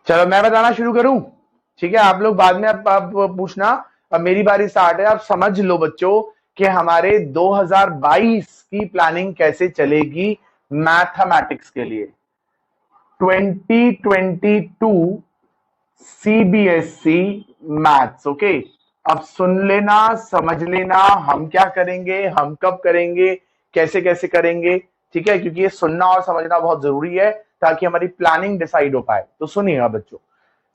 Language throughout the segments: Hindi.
चलो मैं बताना शुरू करूं। ठीक है, आप लोग बाद में आप पूछना। अब मेरी बारी स्टार्ट है। आप समझ लो बच्चों कि हमारे 2022 की प्लानिंग कैसे चलेगी मैथमेटिक्स के लिए। 2022 सीबीएसई मैथ्स। ओके, अब सुन लेना, समझ लेना, हम क्या करेंगे, हम कब करेंगे, कैसे कैसे करेंगे। ठीक है, क्योंकि ये सुनना और समझना बहुत जरूरी है ताकि हमारी प्लानिंग डिसाइड हो पाए। तो सुनिएगा बच्चों,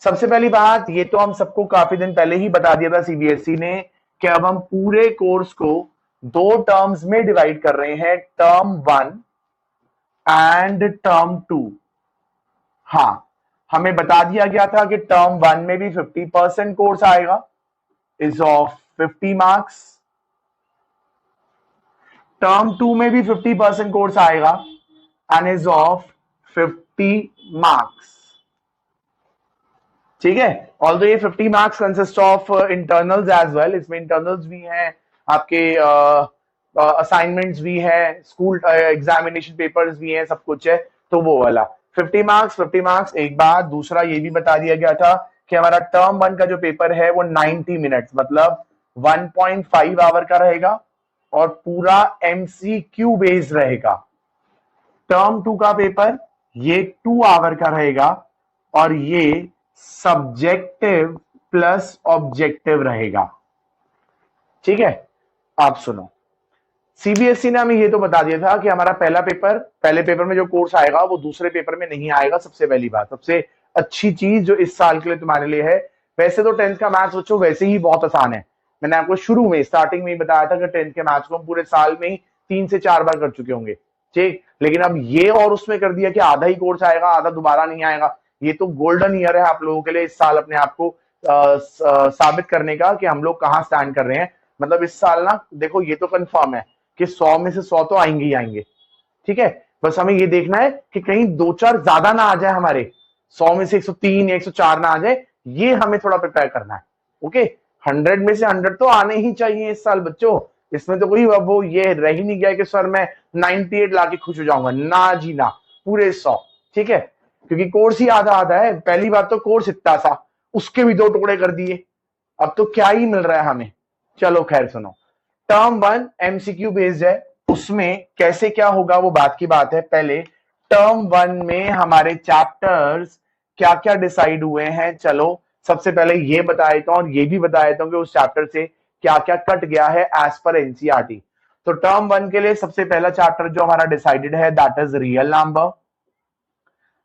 सबसे पहली बात, ये तो हम सबको काफी दिन पहले ही बता दिया था सीबीएसई ने कि अब हम पूरे कोर्स को दो टर्म्स में डिवाइड कर रहे हैं, टर्म 1 एंड टर्म 2। हाँ, हमें बता दिया गया था कि टर्म 1 में भी 50% कोर्स आएगा, इज ऑफ 50 मार्क्स। टर्म 2 में भी 50% कोर्स आएगा एंड इज ऑफ 50 मार्क्स। ठीक है, ऑल्दो ये 50 marks consist of internals as well, इसमें इंटरनल्स भी हैं, आपके असाइनमेंट्स भी हैं, स्कूल एग्जामिनेशन पेपर्स भी हैं, सब कुछ है। तो वो वाला 50 मार्क्स, 50 मार्क्स एक बात। दूसरा ये भी बता दिया गया था कि हमारा टर्म 1 का जो पेपर है वो 90 मिनट्स मतलब 1.5 आवर का रहेगा और पूरा एमसीक्यू बेस्ड रहेगा। टर्म 2 का पेपर ये 2 आवर का रहेगा और ये सब्जेक्टिव प्लस ऑब्जेक्टिव रहेगा। ठीक है, आप सुनो, सीबीएसई ने हमें ये तो बता दिया था कि हमारा पहले पेपर में जो कोर्स आएगा वो दूसरे पेपर में नहीं आएगा। सबसे पहली बात, सबसे अच्छी चीज जो इस साल के लिए तुम्हारे लिए है, वैसे तो 10th का मैथ्स बच्चों वैसे ही बहुत आसान है। मैंने आपको शुरू में स्टार्टिंग में ही बताया था कि 10th के मैथ्स को हम पूरे साल में ही 3 से 4 बार कर चुके होंगे। ठीक, लेकिन अब ये और उसमें कर दिया कि आधा ही कोर्स आएगा, आधा दोबारा नहीं आएगा। ये तो गोल्डन ईयर है आप लोगों के लिए इस साल अपने आप को साबित करने का कि हम लोग कहाँ स्टैंड कर रहे हैं। मतलब इस साल ना देखो, ये तो कंफर्म है कि 100 में से 100 तो आएंगे ही आएंगे। ठीक है, बस हमें ये देखना है कि कहीं 2-4 ज्यादा ना आ जाए, हमारे 100 में से 103 या 104 ना आ जाए, ये हमें थोड़ा प्रिपेयर करना है। ओके, 100 में से 100 तो आने ही चाहिए इस साल बच्चों। इसमें तो कोई अब वो ये रह ही नहीं गया कि सर मैं 98 लाके खुश हो जाऊंगा, ना जी ना, पूरे 100। ठीक है, क्योंकि कोर्स ही आधा आधा है। पहली बात तो कोर्स इतना सा, उसके भी 2 टुकड़े कर दिए, अब तो क्या ही मिल रहा है हमें। चलो खैर सुनो, टर्म 1 एमसीक्यू बेस्ड है, उसमें कैसे क्या होगा वो बात की बात है। पहले टर्म 1 में हमारे चैप्टर्स क्या क्या डिसाइड हुए हैं, चलो सबसे पहले ये बता देता हूं और ये भी बता देता हूं कि उस चैप्टर से क्या क्या कट गया है एज पर एनसीईआरटी। तो टर्म 1 के लिए सबसे पहला चैप्टर जो हमारा डिसाइडेड है that is real number.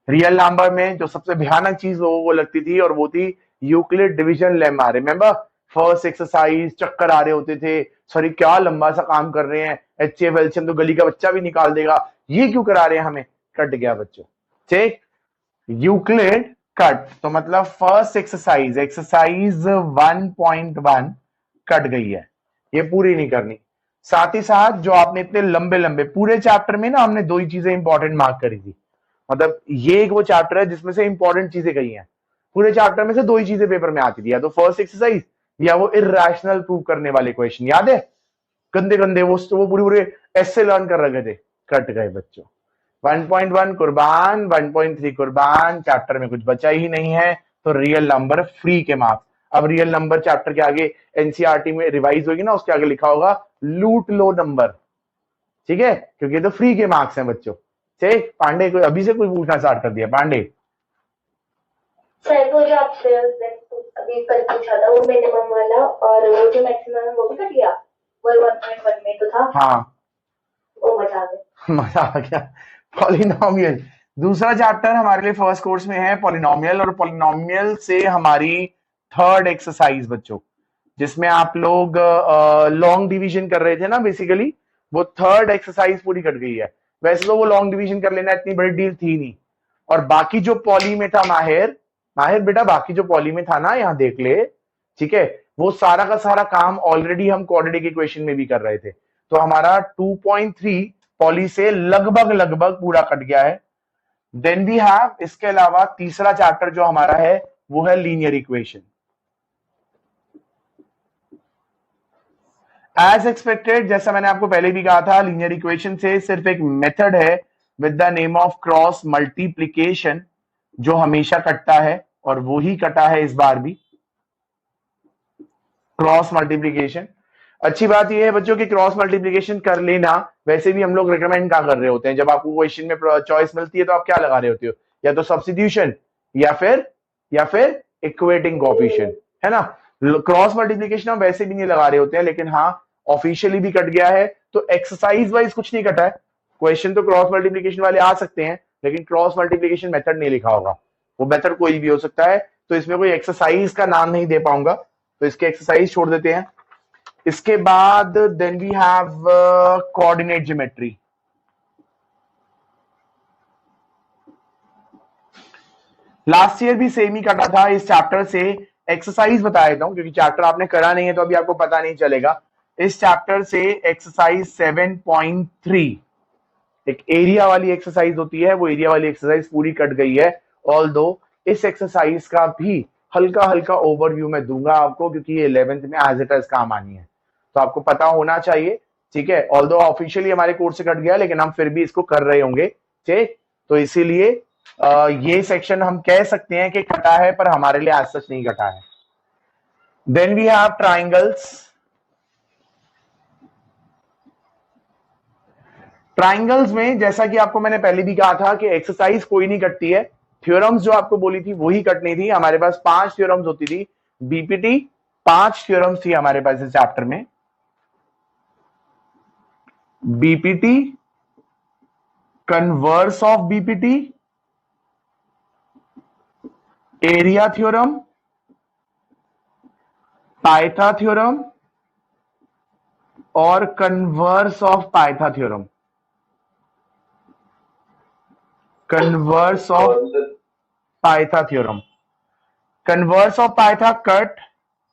Real number में जो सबसे भयानक चीज लोगों को लगती थी और वो थी Euclid division lemma. Remember, first exercise चक्कर आ रहे होते थे, सॉरी क्या लंबा सा काम कर रहे हैं, एचएफ एलसीएम तो गली का बच्चा भी निकाल देगा, ये क्यों करा रहे हैं हमें। कट गया बच्चों। ठीक, यूक्लिड कट, तो मतलब फर्स्ट एक्सरसाइज एक्सरसाइज 1.1 कट गई है, ये पूरी नहीं करनी। साथ ही साथ जो आपने इतने लंबे लंबे पूरे चैप्टर में ना हमने दो ही चीजें इंपॉर्टेंट मार्क करी थी। मतलब ये एक वो चैप्टर है जिसमें से इंपॉर्टेंट चीजें कही हैं। पूरे चैप्टर में से दो ही चीजें पेपर में आती थी, या तो फर्स्ट एक्सरसाइज या वो इरेशनल प्रूव करने वाले क्वेश्चन, याद है, गंदे गंदे वो पूरे पूरे ऐसे लर्न कर रखे थे। कट गए बच्चों। 1.1 कुर्बान, 1.3 कुर्बान, चैप्टर में कुछ बचा ही नहीं है। तो रियल नंबर फ्री के मार्क्स। अब रियल नंबर चैप्टर के आगे एनसीईआरटी में रिवाइज होगी ना, उसके आगे लिखा होगा लूट लो नंबर। ठीक है, क्योंकि ये तो फ्री के मार्क्स हैं बच्चों। ठीक, पांडे को अभी से कोई पूछना स्टार्ट कर दिया। पांडे सर, वो जो आपसे अभी कल पूछा था वो मिनिमम वाला और वो जो मैक्सिमम है वो भी कट गया, वो 1.1 में तो था। हाँ, वो मजा आ गया। मजा आ गया। पॉलिनोमियल दूसरा चैप्टर हमारे लिए फर्स्ट कोर्स में है, पॉलिनोमियल। और पॉलिनोमियल से हमारी थर्ड एक्सरसाइज बच्चों, जिसमें आप लोग लॉन्ग डिवीजन कर रहे थे ना बेसिकली, वो थर्ड एक्सरसाइज पूरी कट गई है। वैसे तो वो लॉन्ग डिवीजन कर लेना इतनी बड़ी डील थी नहीं। और बाकी जो पॉली में था, माहिर माहिर बेटा, बाकी जो पॉली में था ना, यहाँ देख ले। ठीक है, वो सारा का सारा काम ऑलरेडी हम क्वाड्रेटिक इक्वेशन में भी कर रहे थे। तो हमारा 2.3 पॉली से लगभग लगभग पूरा कट गया है। देन वी हैव, इसके अलावा तीसरा चैप्टर जो हमारा है वो है लीनियर इक्वेशन। एज एक्सपेक्टेड, जैसा मैंने आपको पहले भी कहा था, लीनियर इक्वेशन से सिर्फ एक मेथड है with the name of cross multiplication जो हमेशा कटता है। और वो ही कटा है इस बार भी, क्रॉस मल्टीप्लीकेशन। अच्छी बात यह है बच्चों कि क्रॉस मल्टीप्लीकेशन कर लेना वैसे भी हम लोग रिकमेंड क्या कर रहे होते हैं, जब आपको क्वेश्चन में चॉइस मिलती है तो आप क्या लगा रहे होते हो, या तो सब्स्टिट्यूशन या फिर इक्वेटिंग कोएफिशिएंट, है ना। क्रॉस मल्टीप्लीकेशन हम वैसे भी नहीं लगा रहे होते हैं, लेकिन हाँ ऑफिशियली भी कट गया है, तो एक्सरसाइज वाइज कुछ नहीं कटा है। क्वेश्चन तो क्रॉस मल्टीप्लीकेशन वाले आ सकते हैं, लेकिन क्रॉस मल्टीप्लीकेशन मेथड नहीं लिखा होगा, वो मेथड कोई भी हो सकता है, तो इसमें कोई एक्सरसाइज का नाम नहीं दे पाऊंगा, तो इसके एक्सरसाइज छोड़ देते हैं। इसके बाद then we have coordinate geometry. Last year भी सेम ही कटा था इस चैप्टर से। एक्सरसाइज बता देता हूं क्योंकि चैप्टर आपने करा नहीं है तो अभी आपको पता नहीं चलेगा। इस चैप्टर से एक्सरसाइज 7.3 एक एरिया वाली एक्सरसाइज होती है, वो एरिया वाली एक्सरसाइज पूरी कट गई है। ऑल्दो इस एक्सरसाइज का भी हल्का हल्का ओवरव्यू मैं दूंगा आपको, क्योंकि ये 11th में एज इट इज काम आनी है, तो आपको पता होना चाहिए, ठीक है। ऑल्दो ऑफिशियली हमारे कोर्स से कट गया, लेकिन हम फिर भी इसको कर रहे होंगे, ठीक। तो इसीलिए ये सेक्शन हम कह सकते हैं कि कटा है, पर हमारे लिए आज सच नहीं कटा है। Then we have triangles. Triangles में जैसा कि आपको मैंने पहले भी कहा था कि एक्सरसाइज कोई नहीं कटती है, थ्योरम्स जो आपको बोली थी वही कटनी थी। हमारे पास 5 थ्योरम्स होती थी, बीपीटी 5 थ्योरम्स थी हमारे पास इस चैप्टर में। BPT, converse of BPT, area theorem, Pytha theorem और converse of Pytha theorem. Converse of Pytha theorem, converse of Pytha cut,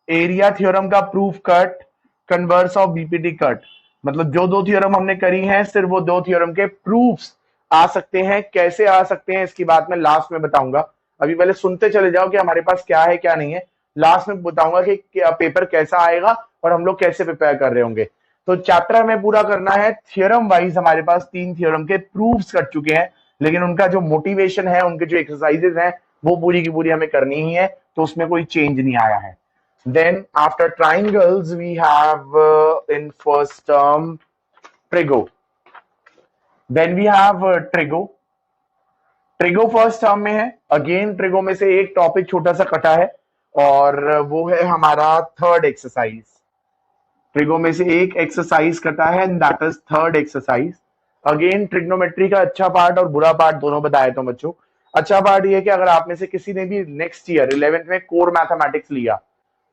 area theorem का proof cut, converse of BPT cut. मतलब जो दो थ्योरम हमने करी हैं सिर्फ वो दो थ्योरम के प्रूफ्स आ सकते हैं। कैसे आ सकते हैं इसकी बात मैं लास्ट में बताऊंगा, अभी पहले सुनते चले जाओ कि हमारे पास क्या है क्या नहीं है। लास्ट में बताऊंगा कि पेपर कैसा आएगा और हम लोग कैसे प्रिपेयर कर रहे होंगे। तो चैप्टर हमें पूरा करना है थ्योरम वाइज। हमारे पास 3 थ्योरम के प्रूफ्स कट चुके हैं, लेकिन उनका जो मोटिवेशन है, उनके जो एक्सरसाइजेस हैं, वो पूरी की पूरी हमें करनी ही है, तो उसमें कोई चेंज नहीं आया है। Then after triangles we have in first term trigo. Then we have trigo. Trigo first term में है। अगेन ट्रिगो में से एक टॉपिक छोटा सा कटा है और वो है हमारा थर्ड एक्सरसाइज। ट्रिगो में से एक एक्सरसाइज कटा है, that is third exercise. Again trigonometry का अच्छा पार्ट और बुरा पार्ट दोनों बताए तो बच्चों। अच्छा पार्ट ये है कि अगर आप में से किसी ने भी नेक्स्ट ईयर 11th में कोर मैथमेटिक्स लिया,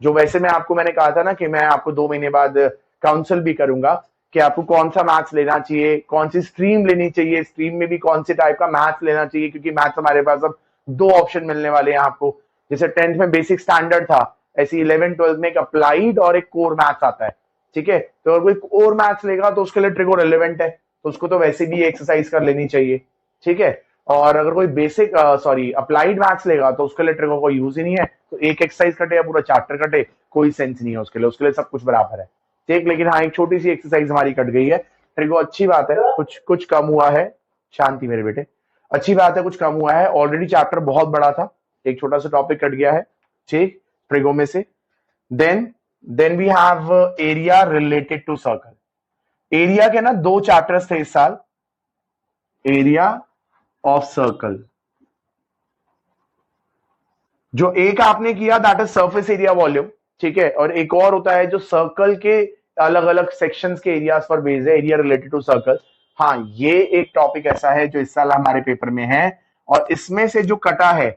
जो वैसे मैंने कहा था ना कि मैं आपको 2 महीने बाद काउंसिल भी करूंगा कि आपको कौन सा मैथ्स लेना चाहिए, कौन सी स्ट्रीम लेनी चाहिए, स्ट्रीम में भी कौन से टाइप का मैथ्स लेना चाहिए, क्योंकि मैथ्स हमारे पास अब 2 ऑप्शन मिलने वाले हैं आपको। जैसे 10th में बेसिक स्टैंडर्ड था, ऐसे 11th 12th में एक अप्लाइड और एक कोर मैथ्स आता है, ठीक है। तो अगर कोई कोर मैथ्स लेगा तो उसके लिए ट्रिगो रिलेवेंट है, तो उसको तो वैसे भी एक्सरसाइज कर लेनी चाहिए, ठीक है। और अगर कोई बेसिक अप्लाइड मैथ्स लेगा तो उसके लिए ट्रिगो का यूज ही नहीं है, तो एक एक्सरसाइज कटे या पूरा चैप्टर कटे कोई सेंस नहीं है उसके लिए सब कुछ बराबर है, ठीक। लेकिन हाँ एक छोटी सी एक्सरसाइज हमारी कट गई है। ट्रिगो अच्छी बात है, कुछ कम हुआ है, शांति मेरे बेटे, अच्छी बात है, कुछ कम हुआ है। ऑलरेडी चैप्टर बहुत बड़ा था, एक छोटा सा टॉपिक कट गया है, ठीक, ट्रिगो में से। Then we have area related to circle. Area के ना 2 चैप्टर्स थे इस साल, एरिया ऑफ सर्कल। जो एक आपने किया that is surface area volume, ठीक है, और एक और होता है जो सर्कल के अलग अलग सेक्शंस के एरियाज पर बेस्ड है, एरिया रिलेटेड टू सर्कल। हाँ ये एक टॉपिक ऐसा है जो इस साल हमारे पेपर में है, और इसमें से जो कटा है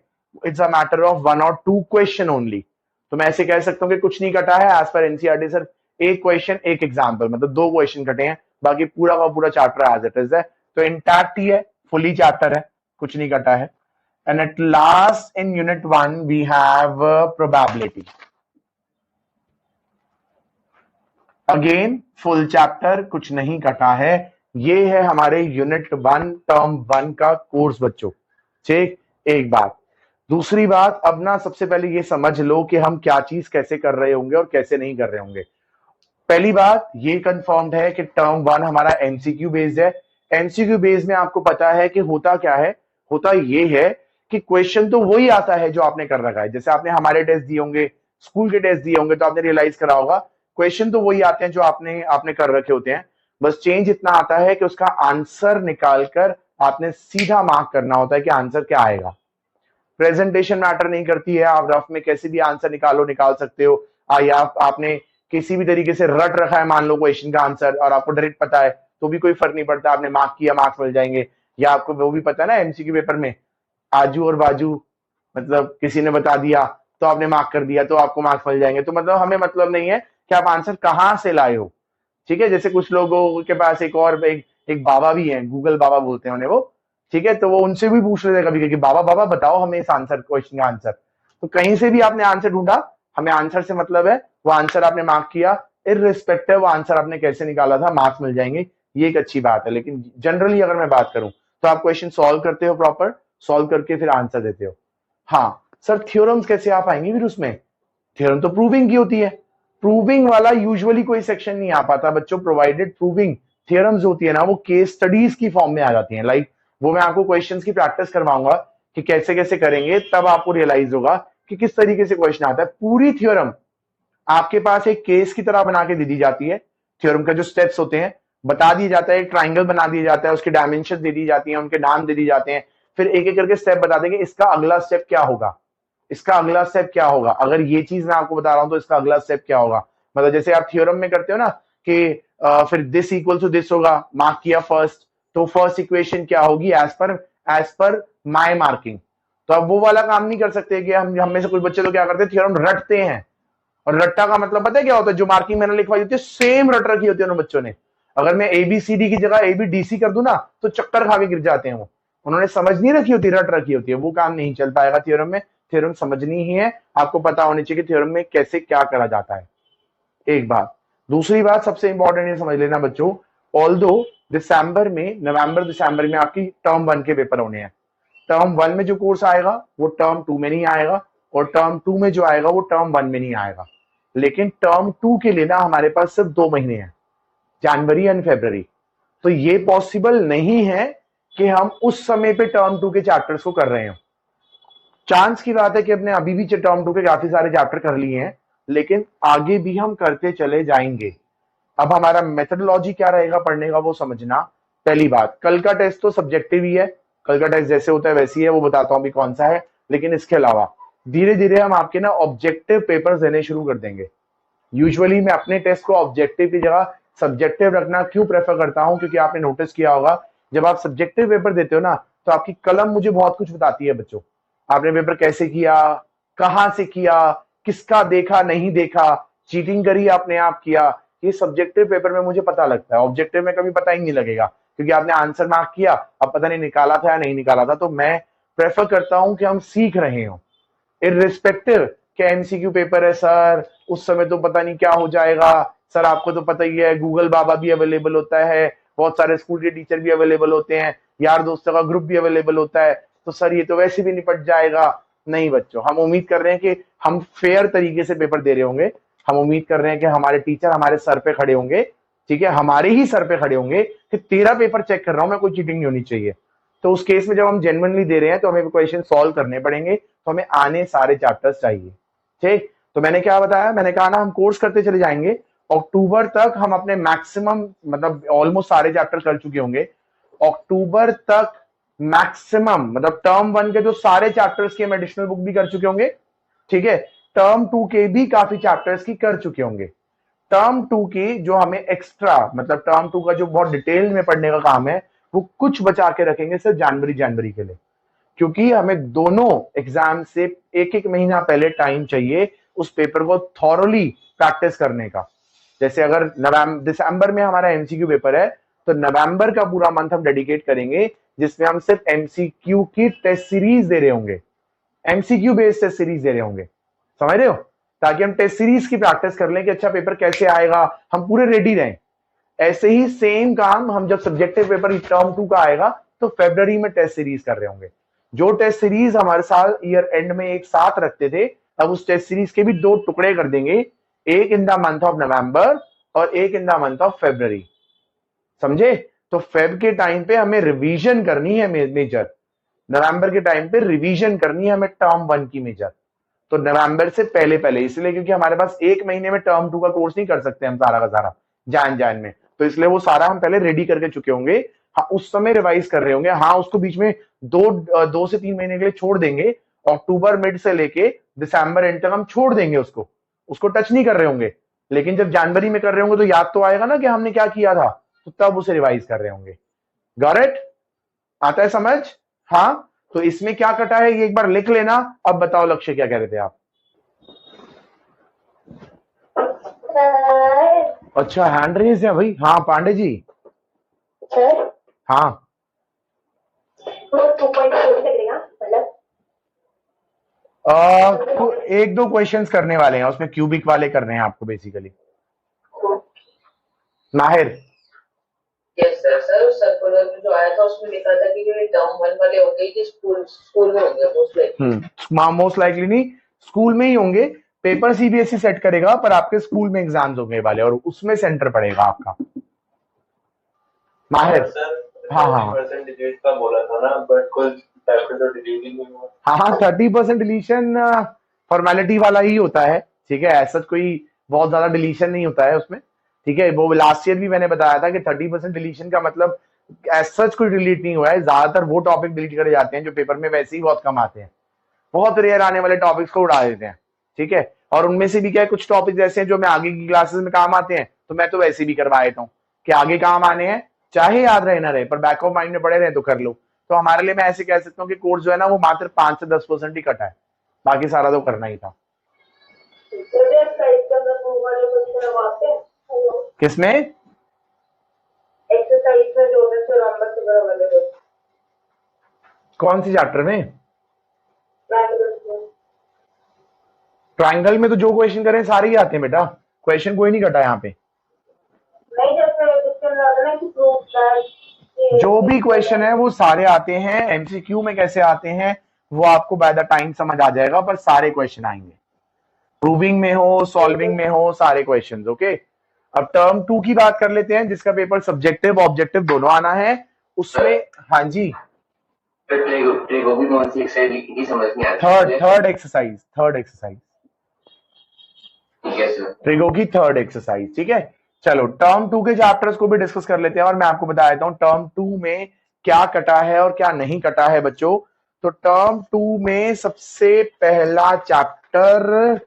it's a matter of 1 or 2 question only. तो मैं ऐसे कह सकता हूं कि कुछ नहीं कटा है, एज पर एनसीईआरटी सिर्फ एक क्वेश्चन एक एग्जाम्पल, मतलब 2 क्वेश्चन कटे हैं, बाकी पूरा का पूरा चैप्टर एज इट इज है, तो इंटैक्ट ही है, फुली चैप्टर है, कुछ नहीं कटा है। And at last in unit 1 we have probability. Again full chapter, कुछ नहीं कटा है। ये है हमारे यूनिट 1 टर्म 1 का कोर्स बच्चों, ठीक। एक बात, दूसरी बात, अब ना सबसे पहले ये समझ लो कि हम क्या चीज कैसे कर रहे होंगे और कैसे नहीं कर रहे होंगे। पहली बात ये कंफर्म्ड है कि टर्म 1 हमारा एमसीक्यू बेस्ड है। एमसीक्यू बेस्ड में आपको पता है कि होता क्या है, होता ये है कि क्वेश्चन तो वही आता है जो आपने कर रखा है। जैसे आपने हमारे टेस्ट दिए होंगे, स्कूल के टेस्ट दिए होंगे, तो आपने रियलाइज करा होगा क्वेश्चन तो वही आते हैं जो आपने आपने कर रखे होते हैं। बस चेंज इतना आता है कि उसका आंसर निकालकर आपने सीधा मार्क करना होता है कि आंसर क्या आएगा। प्रेजेंटेशन मैटर नहीं करती है, आप रफ में कैसे भी आंसर निकाल सकते हो। या आपने किसी भी तरीके से रट रखा है मान लो क्वेश्चन का आंसर और आपको डायरेक्ट पता है तो भी कोई फर्क नहीं पड़ता, आपने मार्क किया, मार्क्स मिल जाएंगे। या आपको वो भी पता है ना एमसीक्यू पेपर में आजू और बाजू, मतलब किसी ने बता दिया तो आपने मार्क कर दिया तो आपको मार्क्स मिल जाएंगे। तो मतलब हमें मतलब नहीं है कि आप आंसर कहां से लाए हो, ठीक है। जैसे कुछ लोगों के पास एक बाबा भी है, गूगल बाबा बोलते हैं उन्हें वो, ठीक है। तो वो उनसे भी पूछ लेते कभी कि बाबा बाबा बताओ हमें इस आंसर क्वेश्चन का आंसर। तो कहीं से भी आपने आंसर ढूंढा, हमें आंसर से मतलब है वो आंसर आपने मार्क किया, इररिस्पेक्टिव आंसर आपने कैसे निकाला था मार्क्स मिल जाएंगे। ये एक अच्छी बात है। लेकिन जनरली अगर मैं बात करूं तो आप क्वेश्चन सॉल्व करते हो, प्रॉपर सॉल्व करके फिर आंसर देते हो। हाँ सर थ्योरम्स कैसे आप आएंगे फिर उसमें? थ्योरम तो प्रूविंग की होती है, प्रूविंग वाला यूजुअली कोई सेक्शन नहीं आ पाता बच्चों, प्रोवाइडेड प्रूविंग थ्योरम्स होती है ना वो केस स्टडीज की फॉर्म में आ जाती हैं। लाइक वो मैं आपको क्वेश्चंस की प्रैक्टिस करवाऊंगा कि कैसे कैसे करेंगे, तब आपको रियलाइज होगा कि किस तरीके से क्वेश्चन आता है। पूरी थ्योरम आपके पास एक केस की तरह बना के दे दी जाती है। थ्योरम का जो स्टेप्स होते हैं बता दिया जाता है, एक ट्राइंगल बना दिया जाता है, उसकी डायमेंशन दे दी जाती है, उनके नाम दे दिए जाते हैं, फिर एक एक करके स्टेप बता देंगे इसका अगला स्टेप क्या होगा, इसका अगला स्टेप क्या होगा। अगर ये चीज मैं आपको बता रहा हूं तो इसका अगला स्टेप क्या होगा। मतलब जैसे आप थ्योरम में करते हो ना कि फिर दिस इक्वल टू दिस होगा, मार्क किया फर्स्ट, तो फर्स्ट इक्वेशन क्या होगी एज पर माय मार्किंग। तो अब वो वाला काम नहीं कर सकते कि हम में से कुछ बच्चे तो क्या करते हैं थ्योरम रटते हैं। और रट्टा का मतलब पता है क्या होता है? जो मार्किंग मैंने लिखवाई होती है सेम रट रखी होती है उन बच्चों ने। अगर मैं एबीसीडी की जगह एबीडीसी कर दूं ना तो चक्कर खा के गिर जाते हैं वो। उन्होंने समझ नहीं रखी होती, रट रखी होती है, वो काम नहीं चल पाएगा थ्योरम में। थ्योरम समझनी ही है, आपको पता होनी चाहिए कि थ्योरम में कैसे क्या करा जाता है। एक बात। दूसरी बात सबसे इंपॉर्टेंट ये समझ लेना बच्चों, ऑल्दो नवंबर दिसंबर में आपकी टर्म 1 के पेपर होने हैं। टर्म 1 में जो कोर्स आएगा वो टर्म 2 में नहीं आएगा, और टर्म 2 में जो आएगा वो टर्म 1 में नहीं आएगा। लेकिन टर्म 2 के लिए ना हमारे पास सिर्फ 2 महीने हैं, जनवरी एंड फरवरी। तो ये पॉसिबल नहीं है कि हम उस समय पे टर्म 2 के चैप्टर्स को कर रहे हो। चांस की बात है कि अपने अभी भी टर्म 2 के काफी सारे चैप्टर कर लिए हैं, लेकिन आगे भी हम करते चले जाएंगे। अब हमारा मेथडोलॉजी क्या रहेगा पढ़ने का वो समझना। पहली बात, कल का टेस्ट तो सब्जेक्टिव ही है, कल का टेस्ट जैसे होता है वैसे ही है, वो बताता हूं भी कौन सा है। लेकिन इसके अलावा धीरे धीरे हम आपके ना ऑब्जेक्टिव पेपर देने शुरू कर देंगे। यूजुअली मैं अपने टेस्ट को ऑब्जेक्टिव की जगह सब्जेक्टिव रखना क्यों प्रेफर करता हूं, क्योंकि आपने नोटिस किया होगा जब आप सब्जेक्टिव पेपर देते हो ना तो आपकी कलम मुझे बहुत कुछ बताती है बच्चों। आपने पेपर कैसे किया, कहां से किया, किसका देखा नहीं देखा, चीटिंग करी आपने आप किया, ये सब्जेक्टिव पेपर में मुझे पता लगता है। ऑब्जेक्टिव में कभी पता ही नहीं लगेगा क्योंकि आपने आंसर मार्क किया, अब पता नहीं निकाला था या नहीं निकाला था। तो मैं प्रेफर करता हूं कि हम सीख रहे हो, इररिस्पेक्टिव कि एमसीक्यू पेपर है सर, उस समय तो पता नहीं क्या हो जाएगा। सर आपको तो पता ही है गूगल बाबा भी अवेलेबल होता है, बहुत सारे स्कूल के टीचर भी अवेलेबल होते हैं, यार दोस्तों का ग्रुप भी अवेलेबल होता है, तो सर ये तो वैसे भी निपट जाएगा। नहीं बच्चों, हम उम्मीद कर रहे हैं कि हम फेयर तरीके से पेपर दे रहे होंगे। हम उम्मीद कर रहे हैं कि हमारे टीचर हमारे सर पे खड़े होंगे, ठीक है, हमारे ही सर पे खड़े होंगे कि तेरा पेपर चेक कर रहा हूं मैं, कोई चीटिंग नहीं होनी चाहिए। तो उस केस में जब हम जेन्युइनली दे रहे हैं तो हमें क्वेश्चन सॉल्व करने पड़ेंगे, तो हमें आने सारे चैप्टर्स चाहिए। ठीक, तो मैंने क्या बताया, मैंने कहा ना हम कोर्स करते चले जाएंगे। अक्टूबर तक हम अपने मैक्सिमम मतलब ऑलमोस्ट सारे चैप्टर कर चुके होंगे। अक्टूबर तक मैक्सिमम मतलब टर्म 1 के जो सारे चैप्टर्स की हम एडिशनल बुक भी कर चुके होंगे, ठीक है। टर्म 2 के भी काफी चैप्टर्स की कर चुके होंगे। टर्म 2 की जो हमें एक्स्ट्रा मतलब टर्म 2 का जो बहुत डिटेल में पढ़ने का काम है वो कुछ बचा के रखेंगे सिर्फ जनवरी के लिए, क्योंकि हमें दोनों एग्जाम से एक एक महीना पहले टाइम चाहिए उस पेपर को थॉरली प्रैक्टिस करने का। जैसे अगर दिसंबर में हमारा एमसीक्यू पेपर है तो नवंबर का पूरा मंथ हम डेडिकेट करेंगे जिसमें हम सिर्फ एमसीक्यू की टेस्ट सीरीज दे रहे होंगे, एमसीक्यू बेस्ड टेस्ट सीरीज दे रहे होंगे, समझ रहे हो, ताकि हम टेस्ट सीरीज की प्रैक्टिस कर लें कि अच्छा पेपर कैसे आएगा, हम पूरे रेडी रहें। ऐसे ही सेम काम हम जब सब्जेक्टिव पेपर टर्म 2 का आएगा तो फरवरी में टेस्ट सीरीज कर रहे होंगे। जो टेस्ट सीरीज हमारे साल ईयर एंड में एक साथ रखते थे, अब उस टेस्ट सीरीज के भी 2 टुकड़े कर देंगे, एक in the month of November और एक in the month of February, समझे। तो फेब के टाइम पे हमें रिवीजन करनी है मेजर, नवंबर के टाइम पे रिवीजन करनी है हमें टर्म 1 की मेजर, तो नवंबर से पहले पहले, इसलिए क्योंकि हमारे पास एक महीने में टर्म 2 का कोर्स नहीं कर सकते हम सारा का सारा जान में, तो इसलिए वो सारा हम पहले रेडी करके चुके होंगे। हाँ, उस समय रिवाइज कर रहे होंगे। हाँ, उसको बीच में 2 से 3 महीने के लिए छोड़ देंगे, अक्टूबर मिड से लेके दिसंबर एंड तक हम छोड़ देंगे उसको टच नहीं कर रहे होंगे, लेकिन जब जनवरी में कर रहे होंगे तो याद तो आएगा ना कि हमने क्या किया था, तो तब उसे रिवाइज कर रहे होंगे। Got it? आता है समझ? हाँ, तो इसमें क्या कटा है ये एक बार लिख लेना। अब बताओ लक्ष्य क्या कह रहे थे आप? अच्छा, हैंड रेज है भाई। हाँ पांडे जी। सर हाँ, वो 2.4 लगेगा मतलब एक दो क्वेश्चंस करने वाले हैं उसमें, क्यूबिक वाले करने हैं आपको बेसिकली। माहिर, यस सर। सर सर्कुलर में जो आया था उसमें लिखा था कि जो ये टर्म 1 वाले होंगे ये स्कूल में होंगे मोस्ट लाइकली नहीं, स्कूल में ही होंगे। पेपर सीबीएसई सेट करेगा, पर आपके स्कूल में एग्जाम्स होंगे वाले, और उसमें सेंटर पड़ेगा आपका। माहिर, हाँ हाँ डिलीट का बोला था ना, बट कुछ तो डिलीट ही नहीं हुआ। हाँ, 30% डिलीशन फॉर्मेलिटी वाला ही होता है, ठीक है, ऐसा कोई बहुत ज्यादा डिलीशन नहीं होता है उसमें, ठीक है। वो लास्ट ईयर भी मैंने बताया था कि 30% डिलीशन का मतलब सच कोई डिलीट नहीं हुआ है। ज्यादातर वो टॉपिक डिलीट करे जाते हैं जो पेपर में वैसे ही बहुत कम आते हैं, बहुत रेयर आने वाले टॉपिक्स को उड़ा देते हैं, ठीक है। और उनमें से भी क्या है, कुछ टॉपिक्स ऐसे हैं जो मैं आगे की क्लासेस में काम आते हैं, तो मैं तो वैसे भी करवा देता हूँ कि आगे काम आने हैं, चाहे याद रहे ना रहे, पर बैक ऑफ माइंड में पड़े रहे तो कर लो। तो हमारे लिए मैं ऐसे कह सकता हूँ कि कोर्स जो है ना वो मात्र 5 से 10% ही कटा है, बाकी सारा तो करना ही था। किसमें? एक्सरसाइज में जो है सर नंबर से वाले कौन सी चैप्टर में? ट्रायंगल ट्राइंगल में तो जो क्वेश्चन करें सारे ही आते हैं बेटा, क्वेश्चन कोई नहीं कटा यहाँ पे। नहीं, जैसे क्वेश्चन आता है कि प्रूफ दैट जो भी क्वेश्चन है वो सारे आते हैं। एमसीक्यू में कैसे आते हैं वो आपको बाय द टाइम समझ आ जाएगा, पर सारे क्वेश्चन आएंगे, प्रूविंग में हो, सॉल्विंग में हो, सारे क्वेश्चंस। ओके, अब टर्म 2 की बात कर लेते हैं, जिसका पेपर सब्जेक्टिव ऑब्जेक्टिव दोनों आना है उसमें। हाँ जी, थर्ड एक्सरसाइज ट्रिगो की थर्ड एक्सरसाइज, ठीक है। चलो टर्म 2 के चैप्टर्स को भी डिस्कस कर लेते हैं, और मैं आपको बता देता हूं टर्म 2 में क्या कटा है और क्या नहीं कटा है बच्चों। तो टर्म 2 में सबसे पहला चैप्टर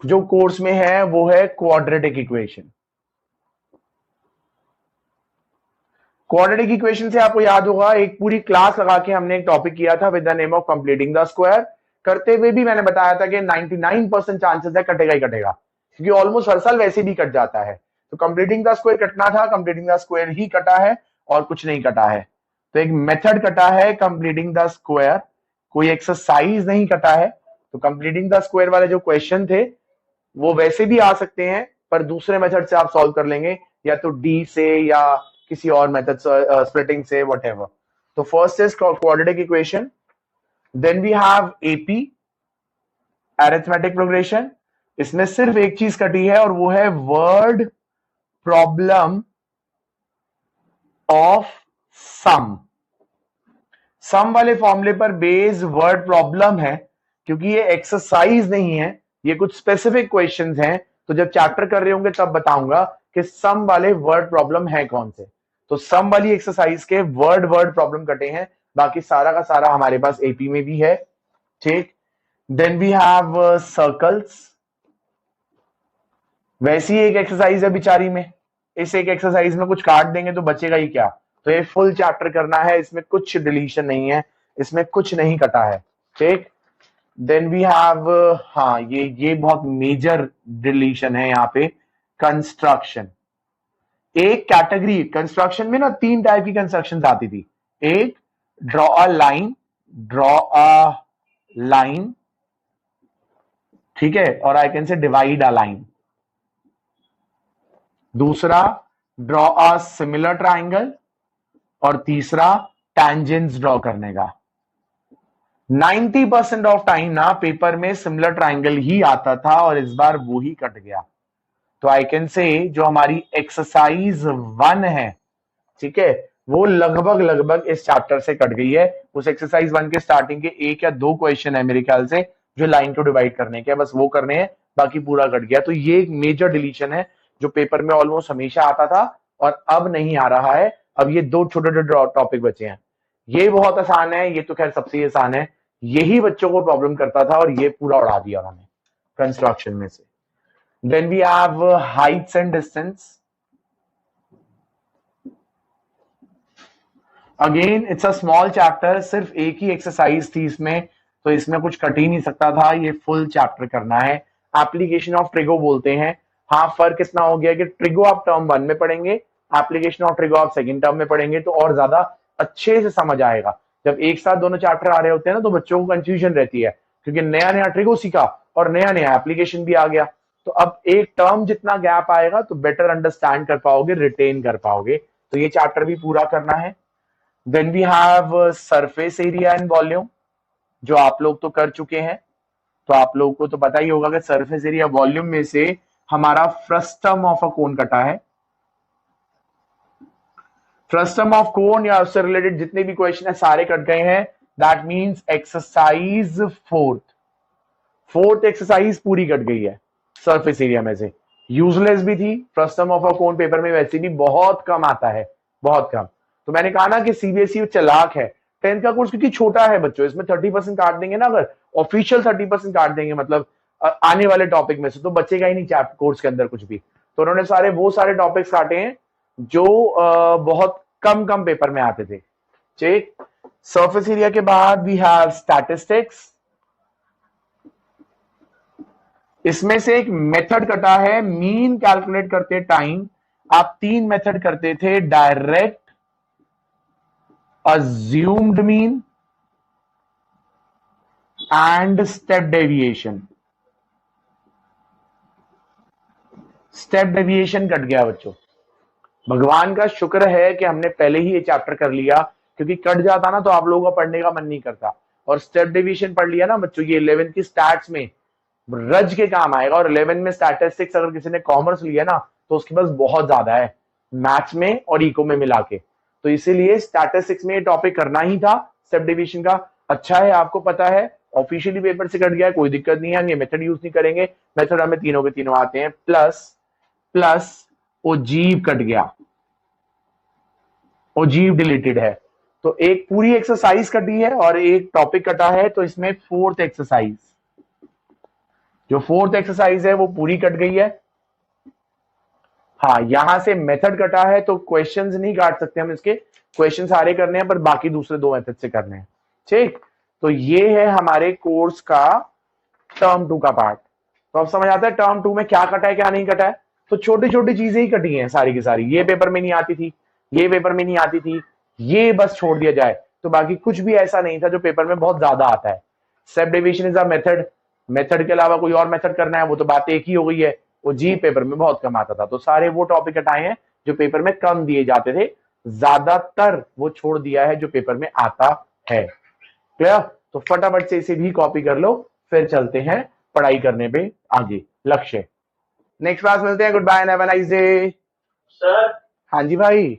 जो कोर्स में है वो है क्वाड्रेटिक इक्वेशन। क्वाड्रेटिक इक्वेशन से आपको याद होगा एक पूरी क्लास लगा के हमने एक टॉपिक किया था with the name of completing the square. करते हुए भी मैंने बताया था कि 99% चांसेस है कटेगा ही कटेगा, क्योंकि ऑलमोस्ट हर साल वैसे भी कट जाता है। तो कंप्लीटिंग द स्क्वायर कटना था, कंप्लीटिंग द स्क्वायर ही कटा है और कुछ नहीं कटा है। तो एक मेथड कटा है कंप्लीटिंग द स्क्वायर, कोई एक्सरसाइज नहीं कटा है। तो कंप्लीटिंग द स्क्वायर वाले जो क्वेश्चन थे वो वैसे भी आ सकते हैं, पर दूसरे मेथड से आप सॉल्व कर लेंगे, या तो डी से या किसी और मेथड स्प्लिटिंग से, व्हाटएवर। तो first is quadratic equation, then we have AP arithmetic progression. इसमें सिर्फ एक चीज कटी है और वो है वर्ड प्रॉब्लम ऑफ सम वाले फॉर्मूले पर बेस वर्ड प्रॉब्लम है, क्योंकि ये एक्सरसाइज नहीं है, ये कुछ स्पेसिफिक क्वेश्चंस हैं। तो जब चैप्टर कर रहे होंगे तब बताऊंगा कि सम वाले वर्ड प्रॉब्लम है कौन से। तो सम वाली एक्सरसाइज के वर्ड प्रॉब्लम कटे हैं, बाकी सारा का सारा हमारे पास एपी में भी है, ठीक। देन वी हैव सर्कल्स, वैसी एक एक्सरसाइज है बेचारी में, इस एक एक्सरसाइज में कुछ काट देंगे तो बचेगा ही क्या। तो ये फुल चैप्टर करना है, इसमें कुछ डिलीशन नहीं है, इसमें कुछ नहीं कटा है, ठीक। देन वी हैव, हाँ ये बहुत मेजर डिलीशन है यहाँ पे, कंस्ट्रक्शन। एक कैटेगरी कंस्ट्रक्शन में ना 3 टाइप की कंस्ट्रक्शन आती थी। एक ड्रॉ अ लाइन, ठीक है, और I can say divide a line. दूसरा ड्रॉ अ सिमिलर ट्राइंगल, और तीसरा टैंजेंट्स ड्रॉ करने का। 90% ऑफ टाइम ना पेपर में सिमिलर ट्राइंगल ही आता था, और इस बार वो ही कट गया। तो आई कैन से जो हमारी एक्सरसाइज 1 है, ठीक है, वो लगभग लगभग इस चैप्टर से कट गई है। उस एक्सरसाइज 1 के स्टार्टिंग के 1 या 2 क्वेश्चन है मेरे ख्याल से जो लाइन टू डिवाइड करने के, बस वो करने हैं, बाकी पूरा कट गया। तो ये एक मेजर डिलीशन है जो पेपर में ऑलमोस्ट हमेशा आता था और अब नहीं आ रहा है। अब ये 2 छोटे छोटे टॉपिक बचे हैं। ये बहुत आसान है, ये तो खैर सबसे आसान है, यही बच्चों को प्रॉब्लम करता था और ये पूरा उड़ा दिया उन्होंने कंस्ट्रक्शन में से। Then we have heights and distance. Again it's a small chapter, सिर्फ एक ही एक्सरसाइज थी इसमें, तो इसमें कुछ कट ही नहीं सकता था, ये फुल चैप्टर करना है। एप्लीकेशन ऑफ ट्रिगो बोलते हैं। हाँ, फर्क इतना हो गया कि ट्रिगो आप टर्म 1 में पढ़ेंगे, एप्लीकेशन ऑफ ट्रिगो आप सेकंड टर्म में पढ़ेंगे, तो और ज्यादा अच्छे से समझ आएगा। जब एक साथ दोनों चैप्टर आ रहे होते हैं ना तो बच्चों को कंफ्यूजन रहती है, क्योंकि नया नया ट्रिगो सीखा और नया नया एप्लीकेशन भी आ गया। तो अब एक टर्म जितना गैप आएगा तो बेटर अंडरस्टैंड कर पाओगे, रिटेन कर पाओगे। तो ये चैप्टर भी पूरा करना है। Then we have surface area and volume, जो आप लोग तो कर चुके हैं, तो आप लोग को तो पता ही होगा कि सरफेस एरिया वॉल्यूम में से हमारा फ्रस्टम ऑफ अ कोन कटा है। फ्रस्टम ऑफ कोन या उससे रिलेटेड जितने भी क्वेश्चन है सारे कट गए हैं। That means exercise fourth exercise पूरी कट गई है सरफेस एरिया में से। यूजलेस भी थी, frustum of a cone paper में वैसे भी बहुत कम आता है, बहुत कम। तो मैंने कहा ना कि सीबीएसई चालाक है। 10th का कोर्स क्योंकि छोटा है बच्चों, इसमें 30% काट देंगे ना, अगर ऑफिशियल 30% काट देंगे मतलब आने वाले टॉपिक में से, तो बचेगा ही नहीं चैप्टर कोर्स के अंदर कुछ भी। तो उन्होंने वो सारे टॉपिक्स काटे हैं जो बहुत कम कम पेपर में आते थे। ठीक, सरफेस एरिया के बाद वी हैव स्टैटिस्टिक्स। इसमें से एक मेथड कटा है, मीन कैलकुलेट करते टाइम आप 3 मेथड करते थे, direct, assumed mean and step deviation। Step deviation cut गया बच्चों। भगवान का शुक्र है कि हमने पहले ही ये चैप्टर कर लिया, क्योंकि कट जाता ना तो आप लोगों का पढ़ने का मन नहीं करता। और स्टेप डेविएशन पढ़ लिया ना बच्चों, ये 11th की स्टैट्स में रज के काम आएगा। और 11th में स्टैटिस्टिक्स अगर किसी ने कॉमर्स लिया ना तो उसके पास बहुत ज्यादा है, मैथ्स में और इको में मिला के। तो इसीलिए स्टैटिस्टिक्स में ये टॉपिक करना ही था स्टेप डिवीजन का। अच्छा है आपको पता है, ऑफिशियली पेपर से कट गया है, कोई दिक्कत नहीं है, हम ये मेथड यूज नहीं करेंगे। मेथड हमें तीनों के तीनों आते हैं। प्लस ओजीव कट गया, ओजीव डिलीटेड है। तो एक पूरी एक्सरसाइज कटी है और एक टॉपिक कटा है, तो इसमें 4th एक्सरसाइज, जो 4th एक्सरसाइज है वो पूरी कट गई है। हाँ, यहां से मेथड कटा है तो क्वेश्चंस नहीं काट सकते हम, इसके क्वेश्चन सारे करने हैं पर बाकी दूसरे 2 मेथड से करने हैं। ठीक, तो ये है हमारे कोर्स का टर्म 2 का पार्ट। तो अब समझ आता है टर्म 2 में क्या कटा है क्या नहीं कटा है। तो छोटी छोटी चीजें ही कटी हैं सारी की सारी, ये पेपर में नहीं आती थी, ये पेपर में नहीं आती थी, ये बस छोड़ दिया जाए तो बाकी कुछ भी ऐसा नहीं था जो पेपर में बहुत ज्यादा आता है। Step deviation is a method, method के अलावा कोई और मेथड करना है वो तो बात एक ही हो गई है। वो जी पेपर में बहुत कम आता था, तो सारे वो टॉपिक हटाए हैं जो पेपर में कम दिए जाते थे, ज्यादातर वो छोड़ दिया है जो पेपर में आता है। क्लियर? तो फटाफट से इसे भी कॉपी कर लो, फिर चलते हैं पढ़ाई करने पे आगे। लक्ष्य, नेक्स्ट क्लास मिलते हैं। Goodbye, have a nice day. Sir, हाँ जी भाई।